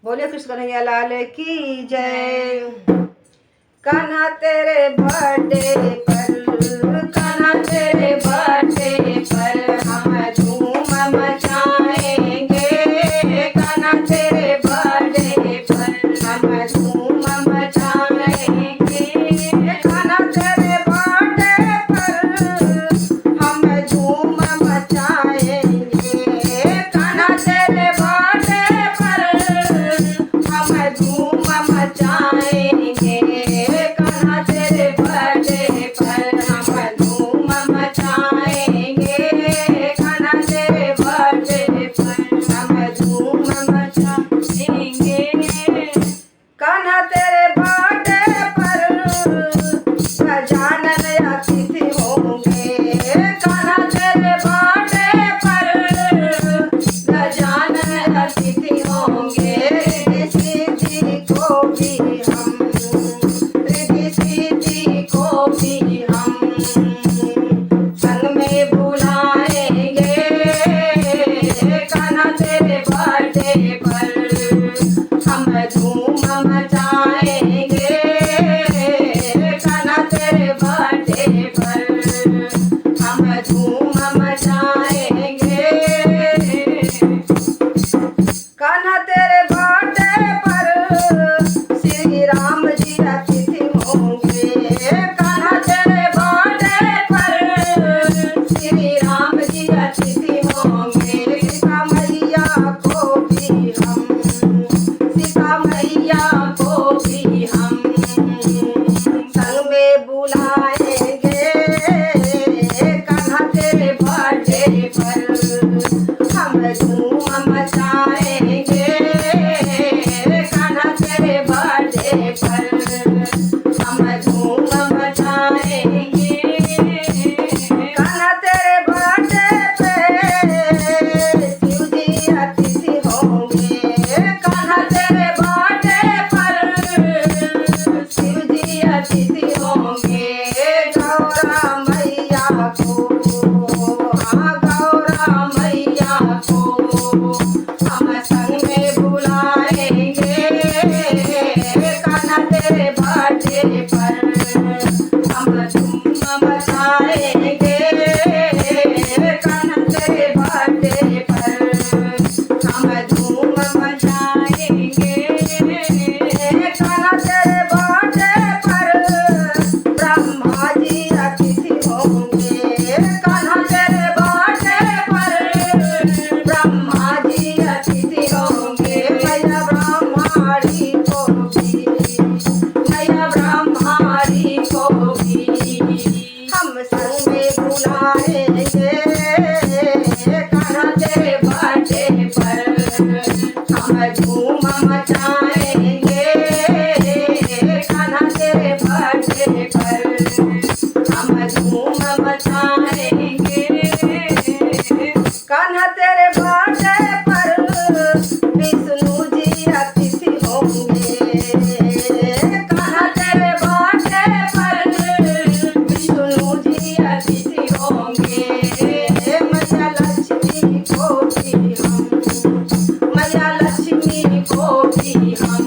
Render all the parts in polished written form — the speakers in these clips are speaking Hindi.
बोले कृष्ण कन्हैया लाल की जय। कान्हा तेरे बर्थडे पर, कान्हा तेरे बर्थडे पर हम धूम मचाएंगे। कान्हा तेरे बर्थडे पर हम धूम मचाएंगे। कान्हा तेरे बर्थडे पर हम धूम मचाएंगे। कान्हा तेरे बर्थडे पर हम धूम मचाएंगे। कान्हा तेरे बर्थडे पर हम धूम मचाएंगे। कान्हा तेरे बर्थडे पर हम धूम मचाएंगे। कान्हा तेरे बर्थडे पर गजानन अतिथि होंगे। कान्हा तेरे बर्थडे पर गजानन अतिथि होंगे। रिद्धि सिद्धि को भी हम, रिद्धि सिद्धि को भी हम संग में बुलाएंगे। कान्हा तेरे बर्थडे पर हम धूम मचाएंगे। कान्हा तेरे बर्थडे पर हम धूम मचाएंगे। कान्हा तेरे बर्थडे पर श्री राम जी अतिथि होंगे। कान्हा तेरे बर्थडे पर श्री राम जी अतिथि होंगे। सीता मैया को भी हम, सीता मैया को भी हम संग में बुलाएंगे। कान्हा तेरे बर्थडे पर हम धूम मचाएंगे। कान्हा तेरे बर्थडे पर हम धूम मचाएंगे। कान्हा तेरे बर्थडे पे शिव जी अतिथि होंगे। कान्हा तेरे बर्थडे पर शिव जी अतिथि होंगे। गौरा मैया को, हाँ गौरा मैया को हम संग में बुलाएंगे। कान्हा तेरे बर्थडे पर हम धूम मचाएंगे। कान्हा तेरे बर्थडे पर हम धूम मचाएंगे। कान्हा तेरे बर्थडे पर ब्रह्मा जी अतिथि होंगे। कान्हा तेरे बर्थडे पर ब्रह्मा जी अतिथि होंगे। मैया ब्रह्माणी को भी, मैया ब्रह्माणी को भी हम संग में बुलाएंगे। कान्हा तेरे बर्थडे पर हम धूम मचाएंगे। कान्हा तेरे बर्थडे पर हम धूम मचाएंगे। कान्हा तेरे बर्थडे पर विष्णु जी अतिथि होंगे। कान्हा तेरे बर्थडे पर विष्णु जी अतिथि होंगे। मैया लक्ष्मी को भी हम, मैया लक्ष्मी को भी हम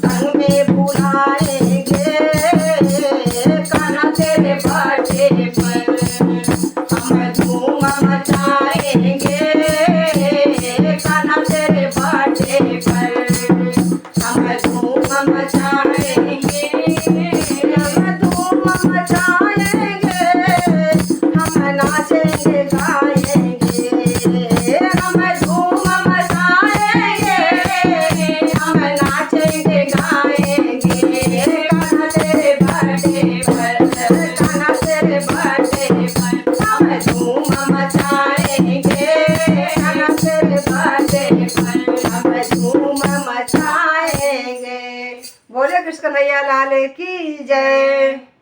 संग में बुलाएंगे। कान्हा तेरे बर्थडे पर हम धूम मचाएंगे। कान्हा तेरे बर्थडे पर हम धूम मचाएंगे। हम धूम मचाएंगे, हम नाचेंगे गाएंगे। हम धूम मचाएंगे, हम नाचेंगे गाएंगे। कान्हा तेरे बर्थडे पर, कान्हा तेरे बर्थडे पर हम धूम मचाएंगे। कान्हा तेरे बर्थडे पर हम धूम मचाएंगे। बोले कृष्ण कन्हैया लाल की जय।